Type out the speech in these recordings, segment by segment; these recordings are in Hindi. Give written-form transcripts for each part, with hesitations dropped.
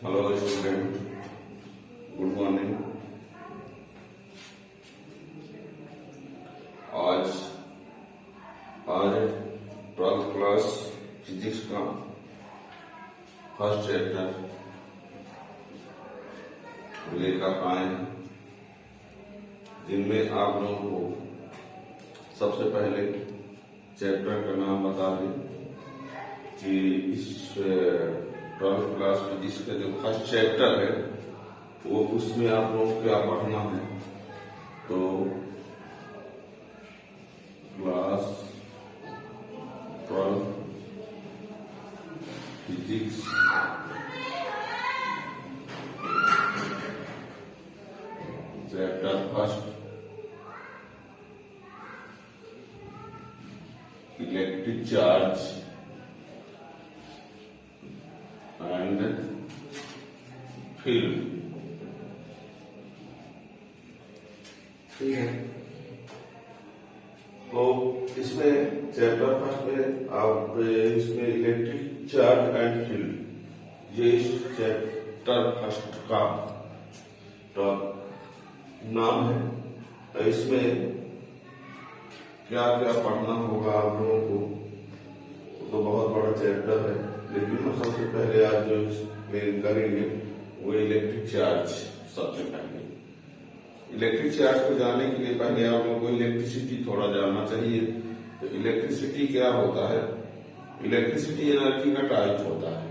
Hello student, good morning. आज 12th क्लास फिजिक्स का फर्स्ट चैप्टर लेकर आए हैं, जिनमें आप लोगों को सबसे पहले चैप्टर का नाम बता दें कि इस 12th क्लास फिजिक्स का जो फर्स्ट चैप्टर है वो उसमें आप लोगों को क्या पढ़ना है। तो class 12 physics chapter first electric charge and field. ठीक है, तो इसमें चैप्टर फर्स्ट में आप इसमें इलेक्ट्रिक चार्ज एंड फील्ड, ये इस चैप्टर फर्स्ट का नाम है। तो इसमें क्या क्या पढ़ना होगा आप लोगों को, तो बहुत बड़ा चैप्टर है, लेकिन हम सबसे पहले आज जो एक्सप्लेन करेंगे वो इलेक्ट्रिक चार्ज। सबसे पहले इलेक्ट्रिक चार्ज को जानने के लिए पहले आप लोगों को इलेक्ट्रिसिटी थोड़ा जानना चाहिए। तो इलेक्ट्रिसिटी क्या होता है? इलेक्ट्रिसिटी एनर्जी का टाइप होता है।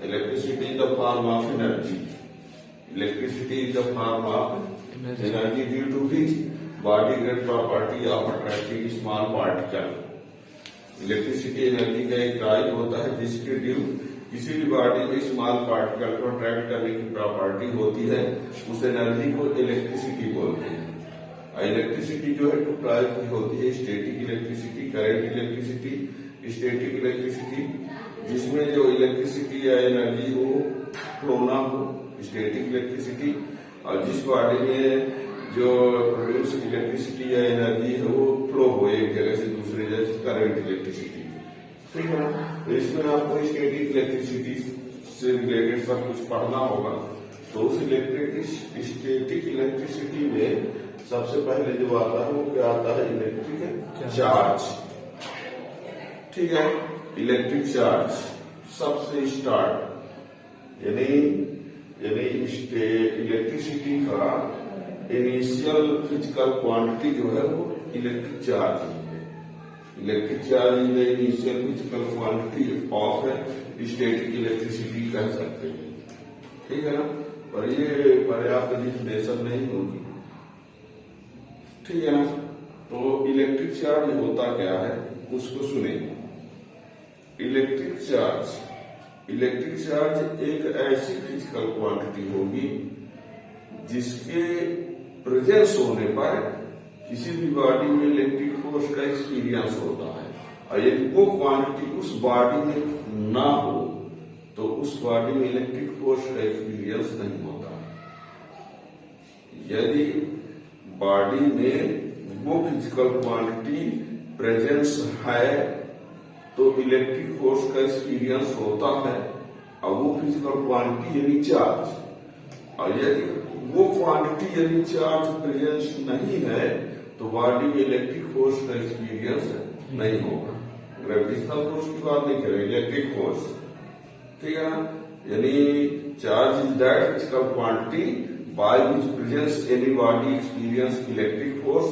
Electricity is the form of energy. Electricity is the form of energy due to which body get property of attracting small particle. Electricity energy का एक टाइप होता है जिसके ड्यू किसी भी बॉडी में स्मॉल पार्टिकल को अट्रैक्ट करने की प्रॉपर्टी होती है, उस एनर्जी को इलेक्ट्रिसिटी बोलते हैं। इलेक्ट्रिसिटी जो है टू टाइप की होती है, static electricity, current electricity. Static electricity जिसमें जो इलेक्ट्रिसिटी या एनर्जी वो फ्लो ना हो, स्टैटिक इलेक्ट्रिसिटी। और जिस बॉडी में जो प्रोड्यूस इलेक्ट्रिसिटी या एनर्जी है वो फ्लो हो एक जगह से दूसरी जगह, करंट इलेक्ट्रिसिटी। ठीक है ना? तो इसमें आपको स्टैटिक इलेक्ट्रिसिटी से रिलेटेड सब कुछ पढ़ना होगा। तो उस स्टैटिक इलेक्ट्रिसिटी में सबसे पहले जो आता है वो क्या आता है? Electric charge. ठीक है, इलेक्ट्रिक चार्ज सबसे स्टार्ट यानी इलेक्ट्रिसिटी का इनिशियल फिजिकल क्वांटिटी जो है वो इलेक्ट्रिक चार्ज है। Electric charge is the initial physical quantity of static electricity कह सकते हैं। ठीक है ना? पर ये पर्याप्त डिफिनेशन नहीं होगी। ठीक है ना? तो इलेक्ट्रिक चार्ज होता क्या है उसको सुने। इलेक्ट्रिक चार्ज एक ऐसी फिजिकल क्वांटिटी होगी जिसके प्रेजेंस होने पर किसी भी बॉडी में इलेक्ट्रिक फोर्स का एक्सपीरियंस होता है। और यदि वो क्वांटिटी उस बॉडी में ना हो तो उस बॉडी में इलेक्ट्रिक फोर्स का एक्सपीरियंस नहीं होता। यदि बॉडी में वो फिजिकल क्वांटिटी प्रेजेंस है तो इलेक्ट्रिक फोर्स का एक्सपीरियंस होता है, और वो फिजिकल क्वांटिटी यानी चार्ज। और यदि वो क्वांटिटी यानी चार्ज प्रेजेंस नहीं है तो बॉडी में इलेक्ट्रिक फोर्स का एक्सपीरियंस नहीं होगा। ग्रेविटेशनल फोर्स की बात नहीं करें, इलेक्ट्रिक फोर्स। ठीक है ना? यानी charge is that physical quantity by which presence any body experience electric force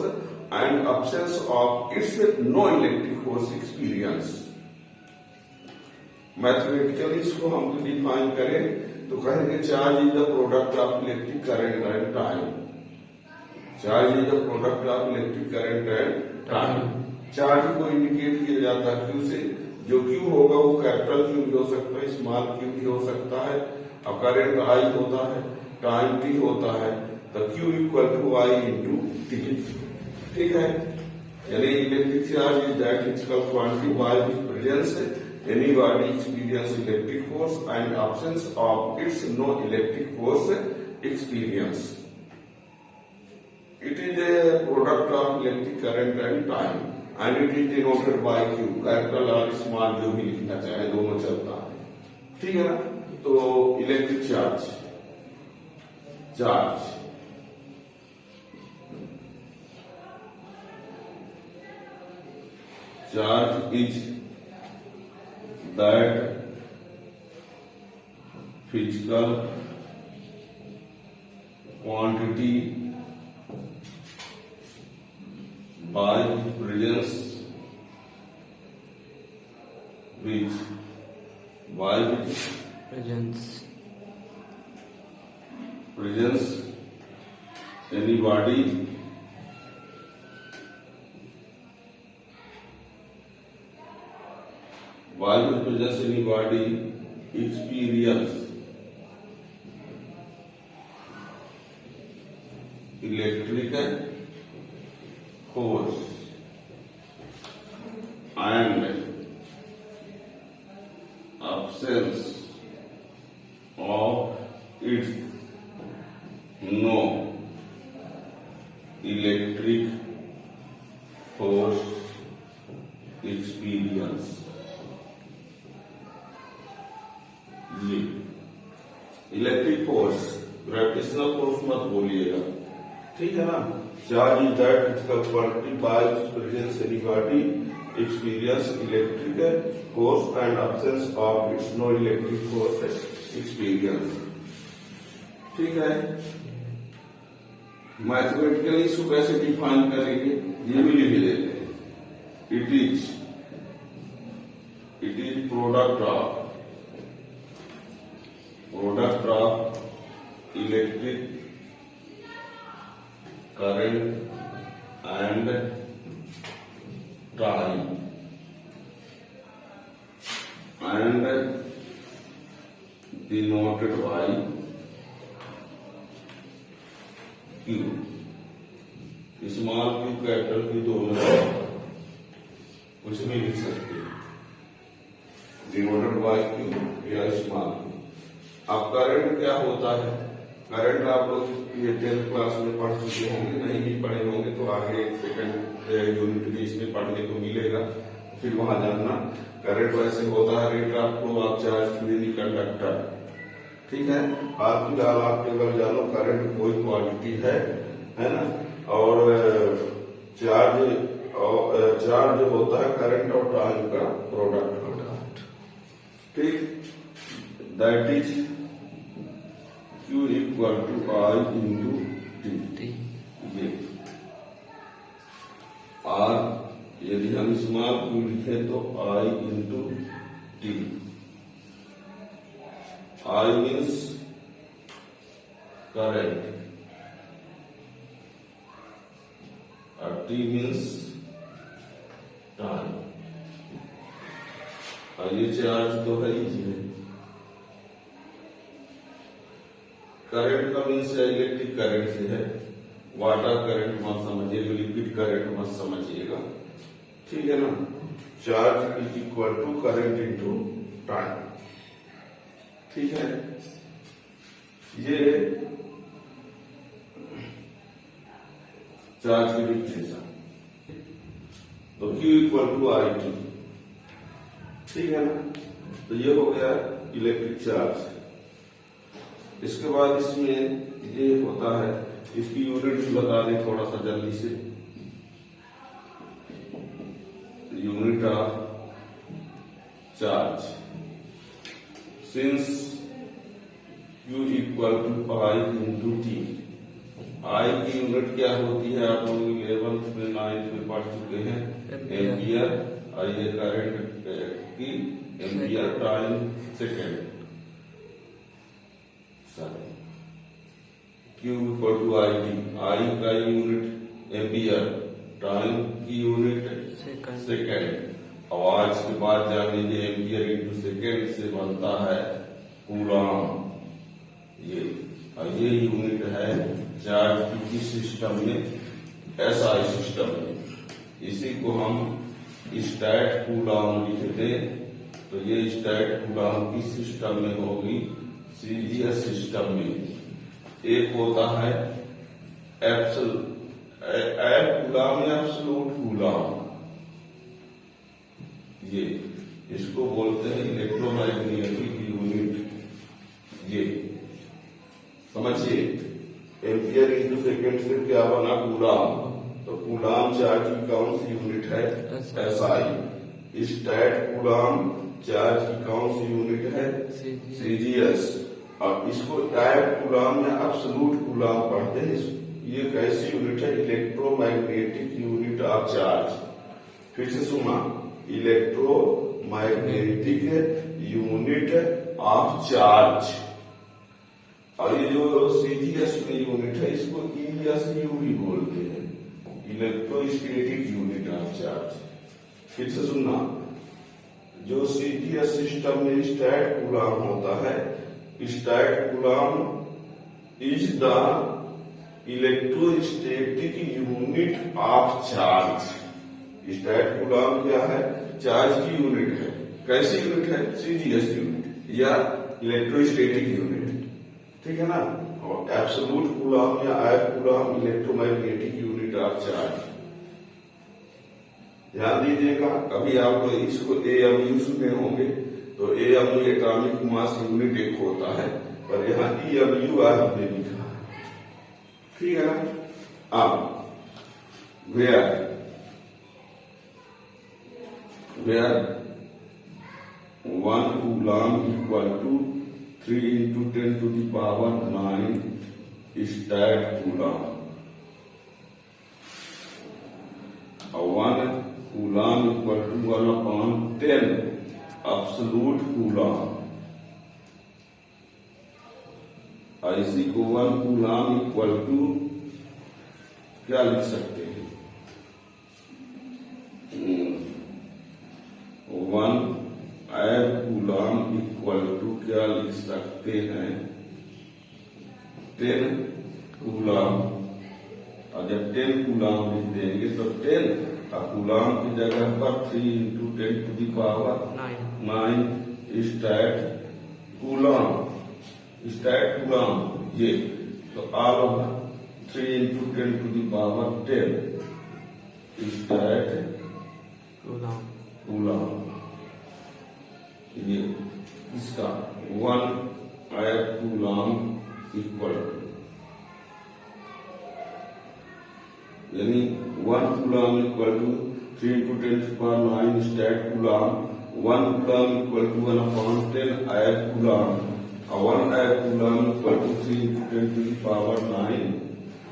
and absence of its no electric force experience. Mathematically इसको हम डिफाइन करें तो कहेंगे charge is the product of electric current and time. Charge is the product of electric current and time. Charge को इंडिकेट किया जाता है क्यू से। जो क्यू होगा वो कैपिटल क्यू भी हो सकता है, स्मॉल क्यू भी हो सकता है। अब करंट आई होता है, टाइम टी होता है, तो Q equal to I into T. ठीक है, यानी electric charge is that physical quantity by which presence any body experience electric force and absence of its no electric force experience. It is a product of electric current and time and it is denoted by Q, capital और small जो भी लिखना चाहे दोनों चलता है। ठीक है ना? तो electric charge is that physical quantity by presence any body experience electrical force and absence of its no electric force experience. ये इलेक्ट्रिक फोर्स, ग्रेविटेशनल फोर्स मत बोलिएगा, ठीक है ना। Charge is that physical quantity by presence any body experience electrical force and absence of its no electric force experience, ठीक है। मैथमेटिकली इसको कैसे डिफाइन करेंगे, ये भी लिख लेते हैं। It is product of electric current and time and denoted by Q। Small Q capital Q दोनों कुछ भी लिख सकते हैं, डिनोटेड बाय क्यू या स्मॉल क्यू। अब करंट क्या होता है, करंट आप लोग ये 10th क्लास में पढ़ चुके होंगे, नहीं भी पढ़े होंगे तो आगे सेकंड यूनिट भी इसमें पढ़ने को मिलेगा, फिर वहां जानना। करंट वैसे होता है rate of flow of charge through the conductor, ठीक है। आप फिलहाल आप केवल जानो करंट कोई क्वांटिटी है ना, और चार्ज होता है करंट और टाइम का प्रोडक्ट, ठीक। That is Q equal to I into T. ये R यदि हम स्मॉल Q लिखे तो I into T. I means current और T मीन्स टाइम। और ये चार्ज तो है ही है। करंट का मीन्स इलेक्ट्रिक करंट से है, वाटर करंट मत समझिएगा, लिक्विड करंट मत समझिएगा, ठीक है ना। Charge is equal to current into time, ठीक है। ये चार्ज की डिफिनेशन, तो Q equal to I T, ठीक है ना। तो ये हो गया इलेक्ट्रिक चार्ज। इसके बाद इसमें ये होता है, इसकी यूनिट भी बता दें थोड़ा सा जल्दी से। Unit of charge since Q equal to I into T. I की यूनिट क्या होती है, आप लोग 11th में 9th में पढ़ चुके हैं, एम्पियर। और ये करंट की ampere, time second. Q equal to I T, I का यूनिट एम्पियर, टाइम की यूनिट सेकेंड। और आज के बाद जान लीजिए एम्पियर इंटू सेकेंड से बनता है कूलॉम। ये यूनिट है चार्ज की सिस्टम में, एसआई सिस्टम में। इसी को हम स्टैट कूलॉम लिखते, तो ये स्टैट कूलॉम की सिस्टम में होगी, सीजीएस सिस्टम में। एक होता है कूलॉम या एब्सोल्यूट कूलॉम, ये इसको बोलते हैं इलेक्ट्रोमैग्नेटिक यूनिट, समझिए, एम्पियर इंटू सेकेंड से क्या बना, कूलाम। तो कूलाम चार्ज की कौन सी यूनिट है, एसआई। स्टैट कूलाम चार्ज की कौन सी यूनिट है, सीजीएस। अब इसको डायरेक्ट कूलाम या एब्सोल्यूट कूलाम पढ़ते हैं। ये कैसी यूनिट है, इलेक्ट्रोमैग्नेटिक यूनिट ऑफ चार्ज। फिर से सुना, इलेक्ट्रोमैग्नेटिक यूनिट ऑफ चार्ज। और ये जो सीजीएस में यूनिट है, इसको ईएसयू भी बोलते हैं, इलेक्ट्रोस्टैटिक यूनिट ऑफ चार्ज। फिर से सुनना, जो सीजीएस सिस्टम में स्टैट कूलाम होता है, stat coulomb is the electrostatic unit of charge. Stat coulomb क्या है, चार्ज की यूनिट है। कैसी यूनिट है, सीजीएस यूनिट या इलेक्ट्रोस्टैटिक यूनिट, ठीक है ना। और एब्सोल्यूट कूलाम या आयत coulomb electromagnetic unit of charge. ध्यान दीजिएगा, कभी आप इसको एएमयू सुने होंगे, तो एएमयू एटॉमिक मास यूनिट एक होता है, पर यहाँ ईएमयू हमने लिखा है, ठीक है ना। अब where 1 coulomb equal to 3 into 10 to the power 9 stat coulomb. 1 coulomb equal to 1/10 absolute coulomb. इसी को 1 कूलाम इक्वल टू क्या लिख सकते हैं, 1 कूलाम इक्वल टू क्या लिख सकते हैं, 10 कूलाम। और जब 10 कूलाम लिख देंगे तो 10 कूलाम की जगह पर 3 into 10 to the power 9 stat coulomb. Stat coulomb ये तो ऑल होगा 3 into 10 to the power 10 stat coulomb. ये इसका 1 कूलाम इक्वल यानी 1 coulomb equal to 3 into 10 to the power 9 stat coulomb. 1 coulomb equal to 1/10 आयत कूलाम। और 1 coulomb equal to 3 into 10 to the power 9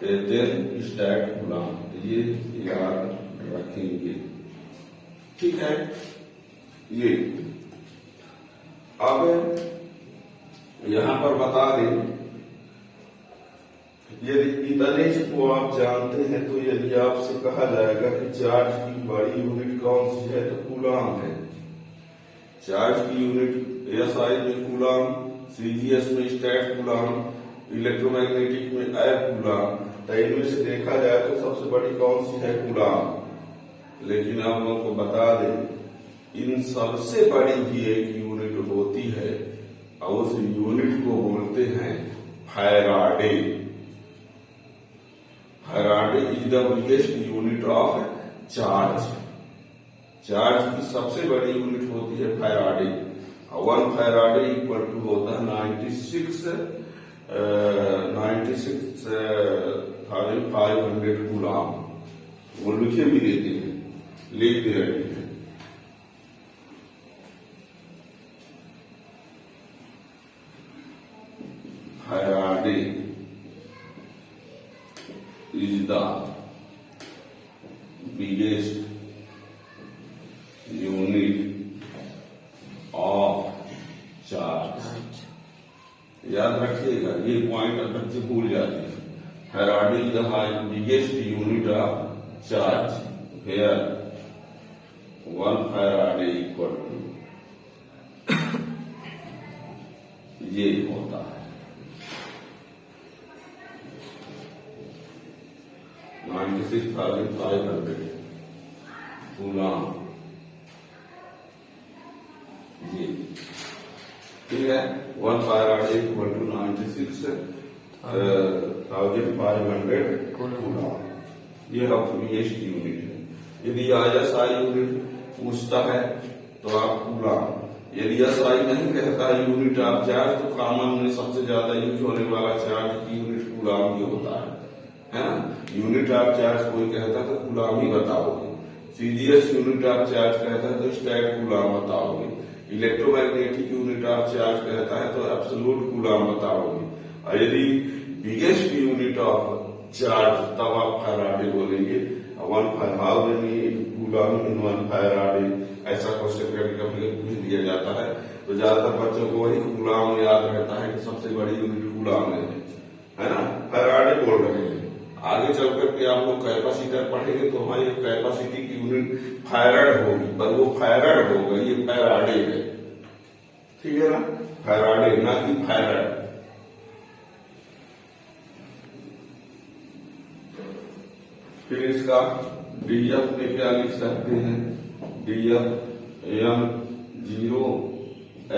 10 stat coulomb. ये याद रखेंगे, ठीक है। ये अब यहां पर बता दें, यदि इतने को आप जानते हैं तो यदि आपसे कहा जाएगा कि चार्ज की बड़ी यूनिट कौन सी है, तो कूलाम है। चार्ज की यूनिट एसआई में कूलाम, सीजीएस में स्टैट कूलाम, इलेक्ट्रोमैग्नेटिक में आयत कूलाम। तो इनमें से देखा जाए तो सबसे बड़ी कौन सी है, कूलाम। लेकिन आप लोगों को बता दें, इन सबसे बड़ी भी एक यूनिट होती है और उस यूनिट को बोलते हैं Faraday. Faraday is the biggest unit of charge. Charge की सबसे बड़ी यूनिट होती है फैराडे। 1 फैराडे इक्वल टू होता है 96,500 कूलाम। वो लिखे भी देते हैं, लिख दे रहे हैं। Faraday is the biggest unit of charge। याद रखिएगा, ये पॉइंट अगर बच्चे भूल जाते हैं। Faraday is the biggest unit of charge, where 1 Faraday equal to ये होता है 96,500 कूलाम। जी ठीक है, 1 फैराडे इक्वल टू 96,500 कूलाम। ये बिगेस्ट यूनिट है। यदि आईएसआई यूनिट पूछता है तो आप कूलाम, यदि एसआई नहीं कहता है यूनिट ऑफ चार्ज, तो कॉमन में सबसे ज्यादा यूज होने वाला चार्ज की यूनिट कूलाम ही होता है ना। यूनिट ऑफ चार्ज कोई कहता तो कूलाम ही बताओगे, सीजीएस यूनिट ऑफ चार्ज कहता है तो स्टैट कूलाम बताओगे, इलेक्ट्रोमैग्नेटिक यूनिट ऑफ चार्ज कहता है तो एब्सोल्यूट कूलाम बताओगे, और यदि बिगेस्ट यूनिट ऑफ चार्ज तब आप फैराडे बोलेंगे। 1 how many coulomb in 1 Faraday, ऐसा क्वेश्चन करके कभी पूछ दिया जाता है, तो ज्यादातर बच्चों को वही कूलाम याद रहता है कि सबसे बड़ी यूनिट कूलाम है ना, फैराडे बोल रहे हैं। आगे चल करके आप लोग कैपेसिटर पढ़ेंगे तो हमारी कैपेसिटी की यूनिट फैराड होगी, पर वो फैराड होगा, ये फैराडे है, ठीक है ना, फैराडे ना कि फैराड। फिर इसका डीएफ में क्या लिख सकते हैं, DF M0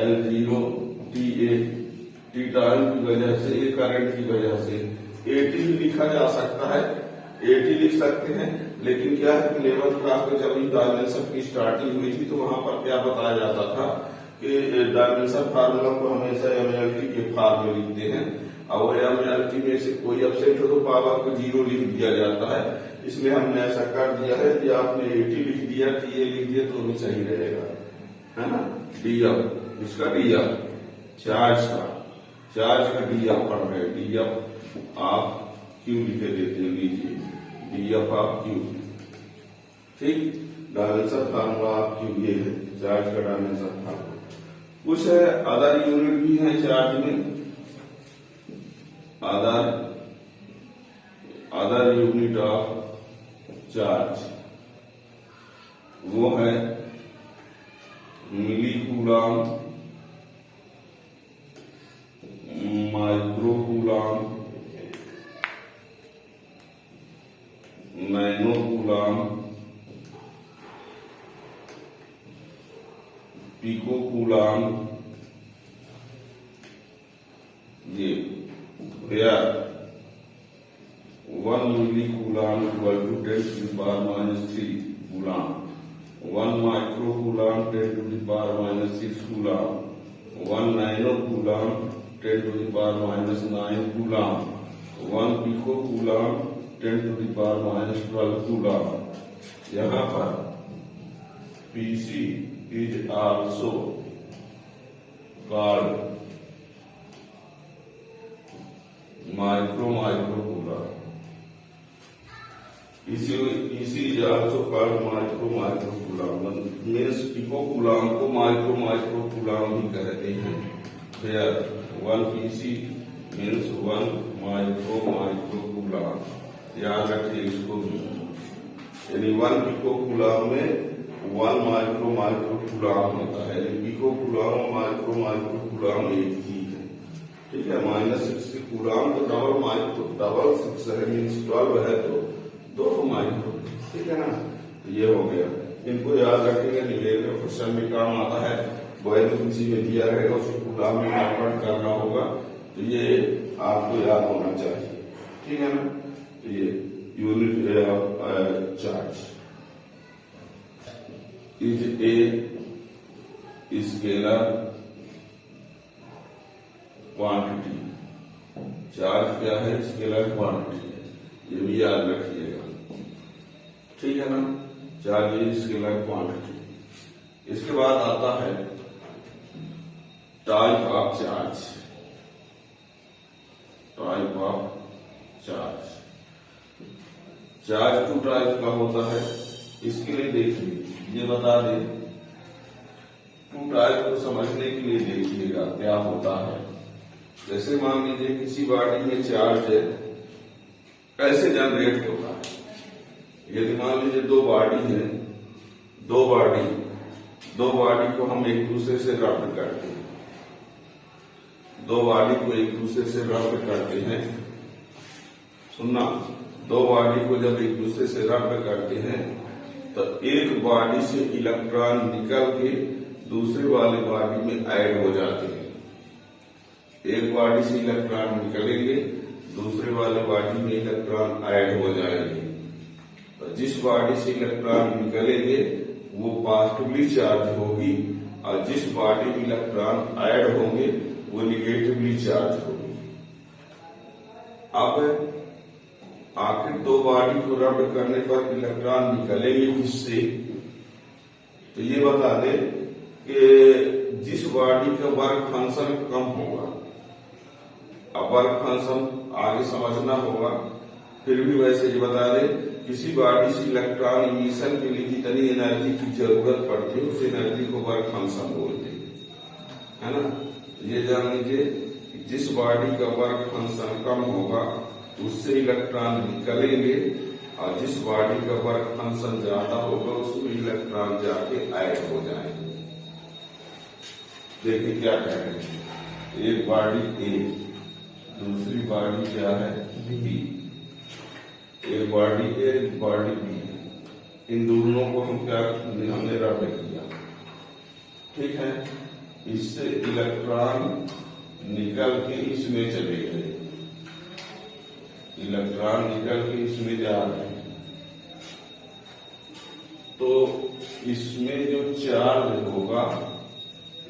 L0 TA, T time की वजह से, ये करंट की वजह से, एटी भी लिखा जा सकता है, एटी लिख सकते हैं। लेकिन क्या है कि 11th क्लास में जब डायमेंशन की स्टार्टिंग हुई थी तो वहां पर क्या बताया जाता था कि डायमेंशन फार्मूला को हमेशा एमएलटी के फॉर्म में लिखते हैं, और एमएलटी में से कोई अपसेट हो तो पावर को 0 लिख दिया जाता है। इसलिए हमने ऐसा कर दिया है कि आपने 80 लिख दिया, टीए लिख दिया तो भी सही रहेगा, है ना। डीएफ, इसका डीएफ चार्ज का डीएफ पढ़ रहे हैं, डीएफ आप क्यू लिखे देते हैं, लीजिए डीएफ आप क्यू, ठीक। डायमेंशन फार्मूला आप क्यू ये है, चार्ज का डायमेंशन फार्मूला। कुछ है अदर यूनिट भी है चार्ज में, अदर यूनिट ऑफ चार्ज, वो है milli coulomb, micro coulomb, nano coulomb, pico coulomb, ये यार 1 milli coulomb equal to 10 to the power -3 coulomb, 1 micro coulomb 10 to the power -6 coulomb, 1 nano coulomb 10 to the power -9 coulomb, 1 pico coulomb 10 to the power -12 coulomb. यहाँ पर PC is also called micro coulomb, इसी is also called micro coulomb, means pico coulomb को माइक्रो कूलाम भी कहते हैं। फिर 1 पीसी मीन्स 1 माइक्रो कूलाम, याद रखिए इसको भी, यानी 1 पिको कूलाम में 1 माइक्रो कूलाम होता है, यानी पिको कूलाम और माइक्रो कूलाम एक ही है, ठीक है। -6 कूलाम तो डबल 6 है, मीन्स 12 है तो 2 माइक्रो, ठीक है ना। तो ये हो गया, इनको याद रखेंगे, निवेद में क्वेश्चन में काम आता है, बॉय तो किसी में दिया रहेगा उसे कूलाम में कन्वर्ट करना होगा, तो ये आपको याद होना चाहिए, ठीक है ना। तो ये unit of charge is a scalar quantity, charge क्या है, स्केलर क्वांटिटी है, ये भी याद रखिएगा, ठीक है ना। Charge is scalar quantity. इसके बाद आता है type of charge, type of charge, charge 2 type का होता है। इसके लिए देखिए, ये बता दें, 2 टाइप को समझने के लिए देखिएगा क्या होता है। जैसे मान लीजिए किसी बॉडी में चार्ज है, कैसे जनरेट होता है। यदि मान लीजिए 2 बॉडी है, 2 बॉडी को हम एक दूसरे से रब करते हैं, 2 बॉडी को एक दूसरे से रब करते हैं, सुनना, 2 बॉडी को जब एक दूसरे से रब करते हैं तो एक बॉडी से इलेक्ट्रॉन निकल के दूसरे वाले बॉडी में ऐड हो जाते हैं। एक बॉडी से इलेक्ट्रॉन निकलेंगे, दूसरे वाले बॉडी में इलेक्ट्रॉन ऐड हो जाएंगे। तो जिस बॉडी से इलेक्ट्रॉन निकलेंगे वो पॉजिटिवली चार्ज होगी, और जिस बॉडी में इलेक्ट्रॉन ऐड होंगे वो निगेटिवली चार्ज होगी। अब आखिर दो बॉडी को रब्ड करने पर इलेक्ट्रॉन निकलेंगे किससे, तो ये बता दे कि जिस बॉडी का वर्क फंक्शन कम होगा। अब वर्क फंक्शन आगे समझना होगा, फिर भी वैसे ये बता दे किसी बॉडी से इलेक्ट्रॉन इमिशन के लिए जितनी एनर्जी की जरूरत पड़ती है उस एनर्जी को वर्क फंक्शन बोलते हैं, है ना। ये जान लीजिए कि जिस बॉडी का वर्क फंक्शन कम होगा उससे इलेक्ट्रॉन निकलेंगे और जिस बॉडी का वर्क फंक्शन ज्यादा होगा उसमें इलेक्ट्रॉन जाके ऐड हो जाएंगे। देखिए क्या कह रहे हैं, एक बॉडी ए, दूसरी बॉडी क्या है बी। एक बॉडी ए, एक बॉडी बी, इन दोनों को हम क्या हमने रब्ड किया, ठीक है। इससे इलेक्ट्रॉन निकल के इसमें चले गए, इलेक्ट्रॉन निकल के इसमें जा रहे हैं, तो इसमें जो चार्ज होगा,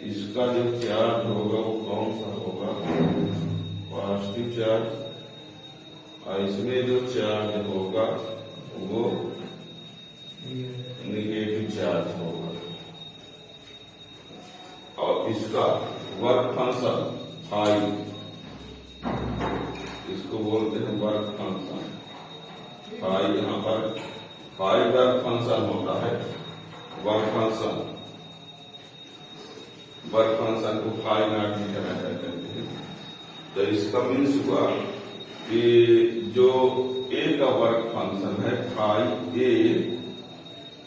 इसका जो चार्ज होगा वो कौन सा होगा, पॉजिटिव चार्ज, और इसमें जो चार्ज होगा वो निगेटिव चार्ज होगा। और इसका वर्क फंक्शन फाई, इसको बोलते हैं वर्क फंक्शन फाई। यहाँ पर फाई वर्क फंक्शन होता है, वर्क फंक्शन को फाई नॉट की तरह कहते हैं। तो इसका मीन्स हुआ कि जो ए का वर्क फंक्शन है फाई ए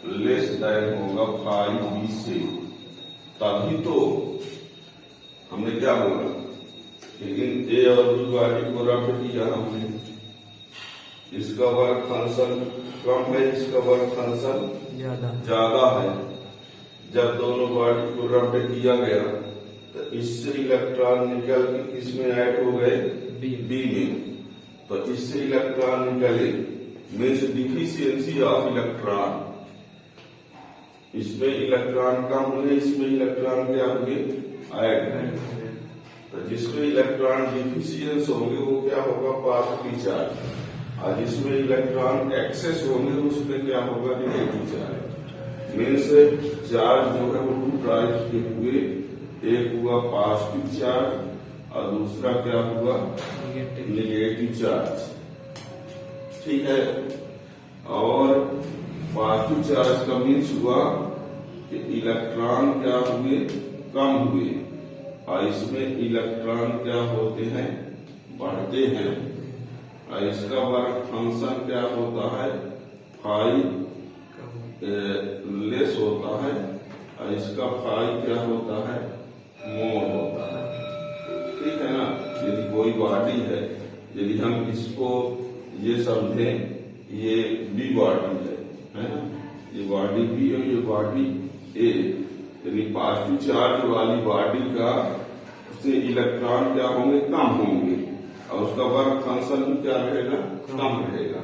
लेस देन होगा फाई बी से, तभी तो हमने क्या बोला, लेकिन ए और बी बॉडी को रब्ड किया हमने, इसका वर्क फंक्शन कम है, इसका वर्क फंक्शन ज्यादा है। जब दोनों बॉडी को रब्ड किया गया तो इससे इलेक्ट्रॉन निकल के किसमें ऐड हो गए, बी में। तो इससे इलेक्ट्रॉन निकले मीन्स डिफिशियंसी ऑफ इलेक्ट्रॉन, इसमें इलेक्ट्रॉन कम हुए, इसमें इलेक्ट्रॉन क्या हुए, ऐड। तो जिसमें इलेक्ट्रॉन डिफिशियंस होंगे वो क्या होगा, पॉजिटिव चार्ज, और जिसमें इलेक्ट्रॉन एक्सेस होंगे उसमें क्या होगा, नेगेटिव चार्ज। मीन्स चार्ज जो है वो टू टाइप के हुए, एक हुआ पॉजिटिव चार्ज और दूसरा क्या हुआ, नेगेटिव चार्ज, ठीक है। और पॉजिटिव चार्ज का मीन्स हुआ कि इलेक्ट्रॉन क्या हुए, कम हुए, और इसमें इलेक्ट्रॉन क्या होते हैं, बढ़ते हैं। और इसका वर्क फंक्शन क्या होता है, फाई लेस होता है, और इसका फाई क्या होता है, मोर होता है, ठीक है ना। यदि कोई बॉडी है, यदि हम इसको ये समझें ये बी बॉडी है ना, ये बॉडी बी और ये बॉडी ए, यानी पॉजिटिव चार्ज वाली बॉडी का उससे इलेक्ट्रॉन क्या होंगे, कम होंगे, और उसका वर्क फंक्शन भी क्या रहेगा, कम रहेगा।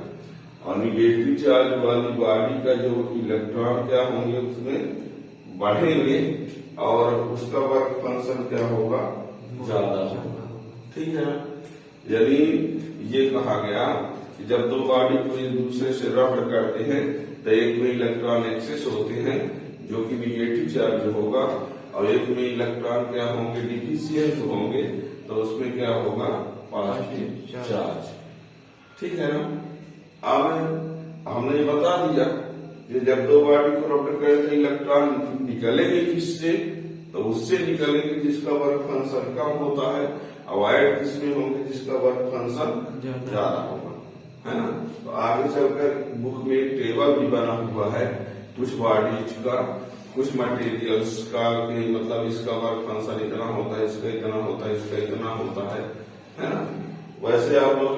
और निगेटिव चार्ज वाली बॉडी का जो इलेक्ट्रॉन क्या होंगे उसमें बढ़ेंगे और उसका वर्क फंक्शन क्या होगा, ज्यादा होगा, ठीक है। यदि ये कहा गया कि जब दो बॉडी को एक दूसरे से रब्ड करते हैं तो एक में इलेक्ट्रॉन एक्सेस होते हैं जो कि निगेटिव चार्ज होगा, और एक में इलेक्ट्रॉन क्या होंगे, डिफिशियंस होंगे, तो उसमें क्या होगा, पॉजिटिव चार्ज, ठीक है ना। अब हमने बता दिया कि जब दो बॉडी को रब्ड करें तो इलेक्ट्रॉन निकलेंगे किससे, तो उससे निकलेंगे जिसका वर्क फंक्शन कम होता है, अवॉइड किसमें होंगे, जिसका वर्क फंक्शन ज्यादा होगा, है ना। तो आगे चलकर बुक में एक टेबल भी बना हुआ है कुछ बॉडीज का, कुछ मटेरियल्स का, कि मतलब इसका वर्क फंक्शन इतना होता है, इसका इतना होता है, इसका इतना होता है ना। वैसे आप लोग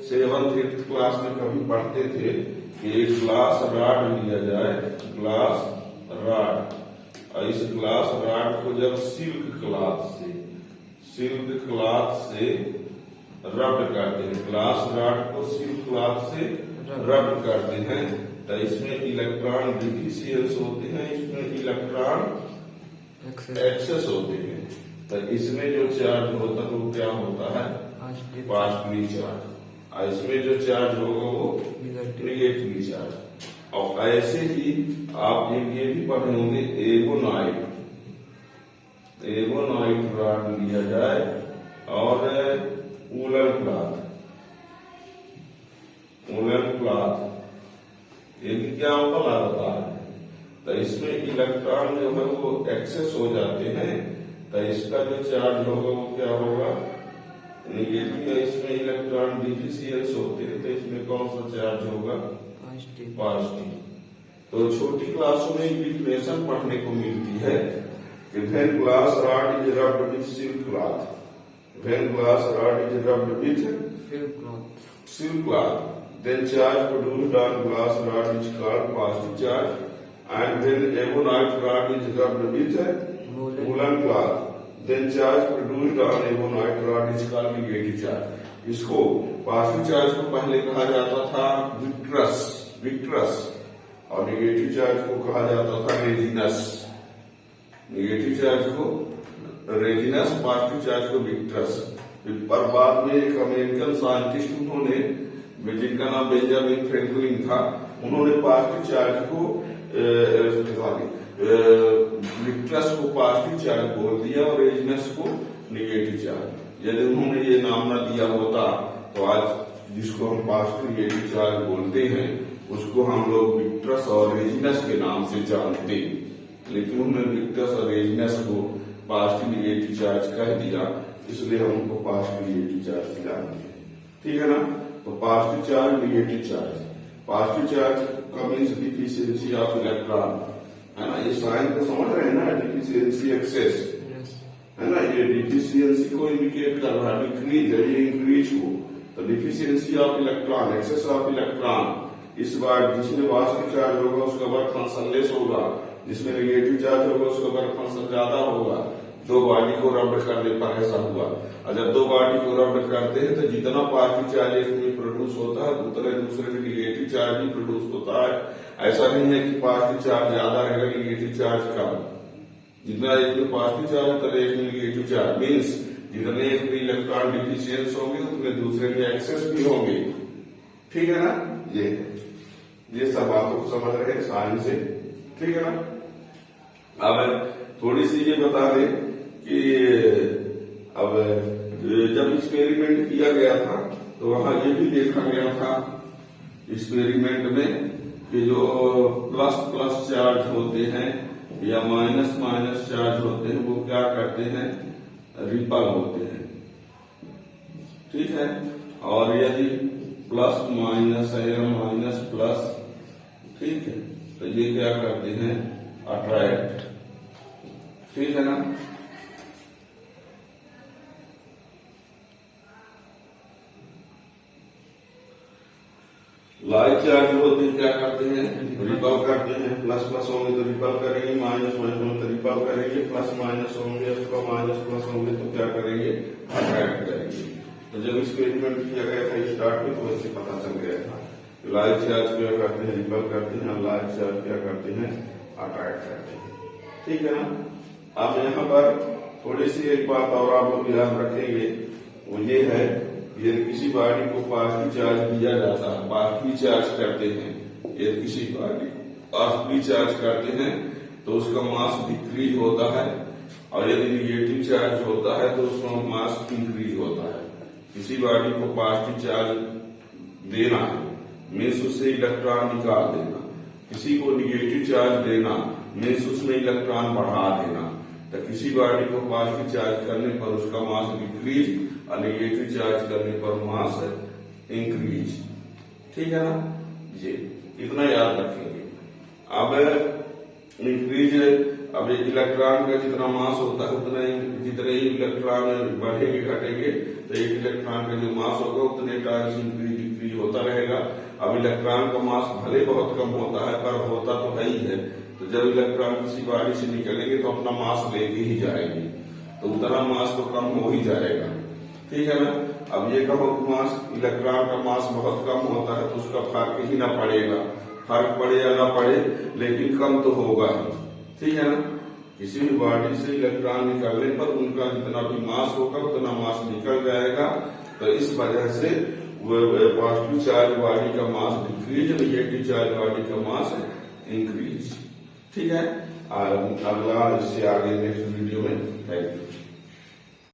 7th 8th क्लास में कभी पढ़ते थे कि एक ग्लास रॉड लिया जाए, ग्लास रॉड, और इस ग्लास रॉड को जब सिल्क क्लॉथ से रब्ड करते हैं, ग्लास रॉड को सिल्क क्लॉथ से रब्ड करते हैं, तो इसमें इलेक्ट्रॉन डिफिशियंस होते हैं, इसमें इलेक्ट्रॉन एक्सेस होते हैं। तो इसमें जो चार्ज होता है वो क्या होता है, पॉजिटिव चार्ज, और इसमें जो चार्ज होगा वो निगेटिव चार्ज। और ऐसे ही आप ये भी पढ़े होंगे, एगोनाइट रॉड लिया जाए और वूलन क्लॉथ एग्जाम्पल आता है। तो इसमें इलेक्ट्रॉन जो है वो एक्सेस हो जाते हैं, तो इसका जो चार्ज होगा वो क्या होगा, निगेटिव। इसमें इलेक्ट्रॉन डिफिशियंस होते हैं, तो इसमें कौन सा चार्ज होगा, पॉजिटिव। तो छोटी क्लासों में इक्वेशन पढ़ने को मिलती है कि when glass rod is rubbed with silk cloth, when glass rod is rubbed with silk cloth, then charge produced on glass rod is called positive charge, and when ebonite rod is rubbed with woolen cloth, then charge produced on ebonite rod is called negative charge। इसको पॉजिटिव चार्ज को पहले कहा जाता था विक्ट्रस, और नेगेटिव चार्ज को कहा जाता था रेजिनस। नेगेटिव चार्ज को रेजिनस, पॉजिटिव चार्ज को विक्ट्रस। पर बाद में एक अमेरिकन साइंटिस्ट उन्होंने, जिनका नाम बेंजामिन फ्रैंकलिन था, उन्होंने पॉजिटिव चार्ज को विक्ट्रस को पॉजिटिव चार्ज बोल दिया और रेजिनस को निगेटिव चार्ज। यदि उन्होंने ये नाम न दिया होता तो आज जिसको हम पॉजिटिव निगेटिव चार्ज बोलते हैं उसको हम लोग विक्ट्रस और रेजिनस के नाम से जानते, लेकिन उन्होंने विक्ट्रस और रेजिनस को पॉजिटिव निगेटिव चार्ज कह दिया, इसलिए हम उनको पॉजिटिव निगेटिव चार्ज जानते हैं। ठीक है ना। तो positive charge, negative charge. Positive charge का मीन्स डिफिशियंसी ऑफ इलेक्ट्रॉन, है ना। ये साइन को समझ रहे हैं ना, डिफिशियंसी एक्सेस, है ना। ये डिफिशियंसी को इंडिकेट कर रहा है, डिक्रीज है, ये इंक्रीज हो। तो deficiency of electron, excess of electron. इस बार जिसमें पॉजिटिव चार्ज होगा उसका वर्क फंक्शन लेस होगा, जिसमें निगेटिव चार्ज होगा उसका वर्क फंक्शन ज्यादा होगा। दो बॉडी को रब्ड करने पर ऐसा हुआ। और जब दो बॉडी को रब्ड करते हैं तो जितना पॉजिटिव चार्ज एक में प्रोड्यूस होता है उतना दूसरे में निगेटिव चार्ज भी प्रोड्यूस होता है। ऐसा नहीं है कि पॉजिटिव चार्ज ज्यादा रहेगा, निगेटिव चार्ज कम। जितना एक में पॉजिटिव चार्ज उतना एक में निगेटिव चार्ज, मीन्स जितने एक में इलेक्ट्रॉन डिफिशियंस होंगे उतने दूसरे में एक्सेस भी होंगे। ठीक है ना। ये सब बातों को समझ रहे हैं साइंस से। ठीक है ना। अब थोड़ी सी ये बता दें कि अब जब एक्सपेरिमेंट किया गया था तो वहां ये भी देखा गया था एक्सपेरिमेंट में कि जो प्लस प्लस चार्ज होते हैं या माइनस माइनस चार्ज होते हैं वो क्या करते हैं, रिपल होते हैं। ठीक है। और यदि प्लस माइनस है या माइनस प्लस, ठीक है, तो ये क्या करते हैं, अट्रैक्ट। ठीक है ना। लाइक चार्ज होते हैं क्या करते हैं, रिपल करते हैं। प्लस प्लस होंगे तो रिपल करेंगे, माइनस माइनस होंगे तो रिपल करेंगे, प्लस माइनस होंगे तो माइनस प्लस होंगे तो क्या करेंगे, अट्रैक्ट करेंगे। तो जब एक्सपेरिमेंट किया गया था स्टार्ट में तो वैसे पता चल गया था लाइक चार्ज क्या करते हैं, रिपल करते हैं, लाइक चार्ज क्या करते हैं, अट्रैक्ट करते हैं। ठीक है ना। अब यहाँ पर थोड़ी सी एक बात और आप लोग ध्यान रखेंगे, वो ये है यदि किसी बॉडी को पॉजिटिव चार्ज दिया जाता है, पॉजिटिव चार्ज करते हैं, यदि किसी बॉडी को पॉजिटिव चार्ज करते हैं तो उसका मास डिक्रीज होता है, और यदि निगेटिव चार्ज होता है तो उसका मास इंक्रीज होता है। किसी बॉडी को पॉजिटिव चार्ज देना मीन्स उससे इलेक्ट्रॉन निकाल देना, किसी को निगेटिव चार्ज देना मीन्स उसमें इलेक्ट्रॉन बढ़ा देना। तो किसी बॉडी को पॉजिटिव चार्ज करने पर उसका मास डिक्रीज और निगेटिव चार्ज करने पर मास इंक्रीज। ठीक है ना। ये इतना याद रखेंगे। अब इंक्रीज, अब इलेक्ट्रॉन का जितना मास होता है उतना ही, जितने ही इलेक्ट्रॉन बढ़ेंगे घटेंगे तो एक इलेक्ट्रॉन का जो मास होगा उतने टाइम्स इंक्रीज डिक्रीज होता रहेगा। अब इलेक्ट्रॉन का मास भले बहुत कम होता है पर होता तो है ही है। तो जब इलेक्ट्रॉन किसी बॉडी से निकलेंगे तो अपना मास लेके ही जाएंगे, तो उतना मास तो कम हो ही जाएगा। ठीक है ना। अब ये कहो कि मास, इलेक्ट्रॉन का मास बहुत कम होता है तो उसका फर्क ही ना पड़ेगा, फर्क पड़े या ना पड़े लेकिन कम तो होगा ही। ठीक है ना। किसी भी बॉडी से इलेक्ट्रॉन निकलने पर उनका जितना भी मास होगा उतना मास निकल जाएगा। तो इस वजह से पॉजिटिव चार्ज बॉडी का मास डिक्रीज, नेगेटिव चार्ज बॉडी का मास इंक्रीज। ठीक है, अगला इससे आगे नेक्स्ट वीडियो में। Thank you.